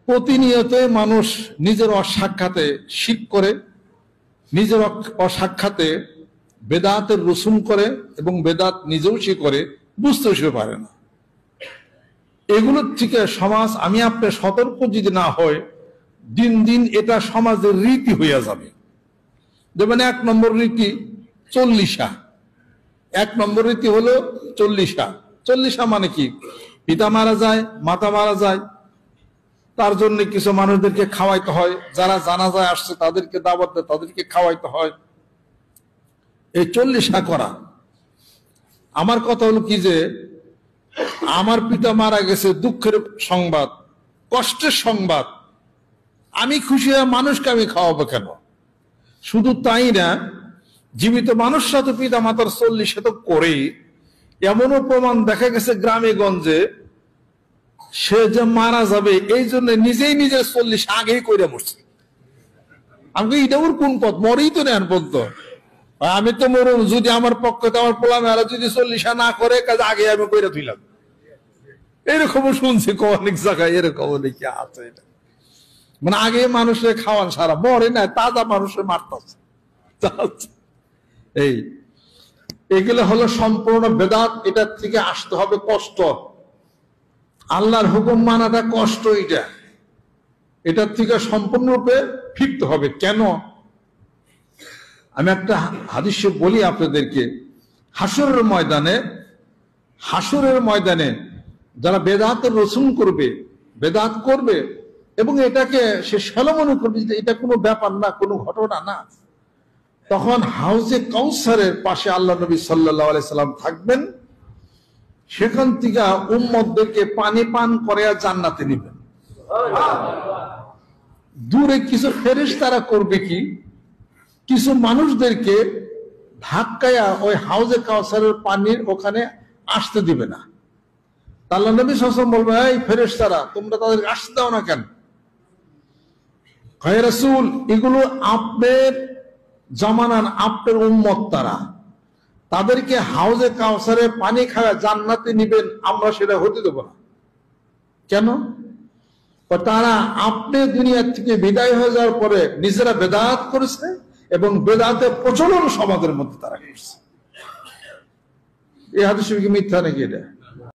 প্রতিনিয়ত মানুষ নিজের অসাক্ষাতে শিরক করে, নিজের অসাক্ষাতে বেদাতের রসুম করে এবং বেদাত নিজেও সে করে, বুঝতেও সে পারে না। এগুলোর থেকে সমাজ, আমি আপনি সতর্ক যদি না হয়, দিন দিন এটা সমাজের রীতি হইয়া যাবে। যেমন 1 নম্বর রীতি 40 1 নম্বর রীতি হলো 40 মানে কি? পিতা মারা যায়, মাতা মারা যায়, তার জন্য কিছু মানুষদেরকে খাওয়াইতে হয়, যারা জানাজায় আসছে তাদেরকে দাওয়াত দেয়, তাদেরকে খাওয়াইতে হয়। এই 40 করা। আমার কথা হলো কি যে আমার পিতা মারা গেছে, দুঃখের সংবাদ, কষ্টের সংবাদ, আমি খুশি হয়ে মানুষকে আমি খাওয়াবো কেন? শুধু তাই না, জীবিত মানুষরা তো পিতা মাতার 40 তো করেই। এমনও প্রমাণ দেখা গেছে গ্রামে গঞ্জে, সে যে মারা যাবে এই জন্য নিজেই নিজের 40 আগেই কইরা মরছে। আমি এটা ওর কোন পথ? মরেই তো নেন পর্যন্ত, আমি তো মরুন, যদি আমার পক্ষে তো আমার পোলা মেলা যদি 40 না করে, কাজে আগে আমি কইরা তুইলাম। এরকমও শুনছি অনেক জায়গায়, এরকম নাকি আছে। এটা মানে আগে মানুষের খাওয়ান সারা, মরে না, তাজা মানুষের মারতেছে। এগুলো হলো সম্পূর্ণ বেদাত। এটার থেকে আসতে হবে কষ্ট। আল্লাহর হুকুম মানাটা কষ্ট। এটার থেকে সম্পূর্ণরূপে ফিরতে হবে। কেন? আমি একটা হাদিস বলি আপনাদেরকে। হাসরের ময়দানে যারা বেদাতের রসুম করবে, বেদাত করবে এবং এটাকে সে সালো মনে করবে যে এটা কোনো ব্যাপার না, কোনো ঘটনা না, তখন হাউজে কাউসারের পাশে আল্লাহ নবী সাল্লাল্লাহু আলাইহি সাল্লাম থাকবেন। সেখান থেকে উম্মতদেরকে পানি পান করে জান্নাতে নিবেন। দূরে কিছু ফেরেশতারা করবে কি, কিছু মানুষদেরকে ধাক্কায়া ওই হাউজে কাউসারের পানির ওখানে আসতে দিবে না। আল্লাহ নবী সাল্লাল্লাহু আলাইহি ওয়াসাল্লাম বলবে, এই ফেরেশতারা, তোমরা তাদেরকে আসতে দাও না কেন? হে রাসূল, এগুলো আপনার জামানান, আপনার উম্মত, তাদেরকে হাউজে কাউসারের পানি খাওয়া জান্নাতে নিবেন, আমরা সেটা হতে দেব না। কেন? তারা আপনি দুনিয়া থেকে বিদায় হয়ে যাওয়ার পরে নিজেরা বেদাত করেছে এবং বেদাতের প্রচলন সমাজের মধ্যে তারা করছে। এই হাদিস কি মিথ্যা নাকি? এটা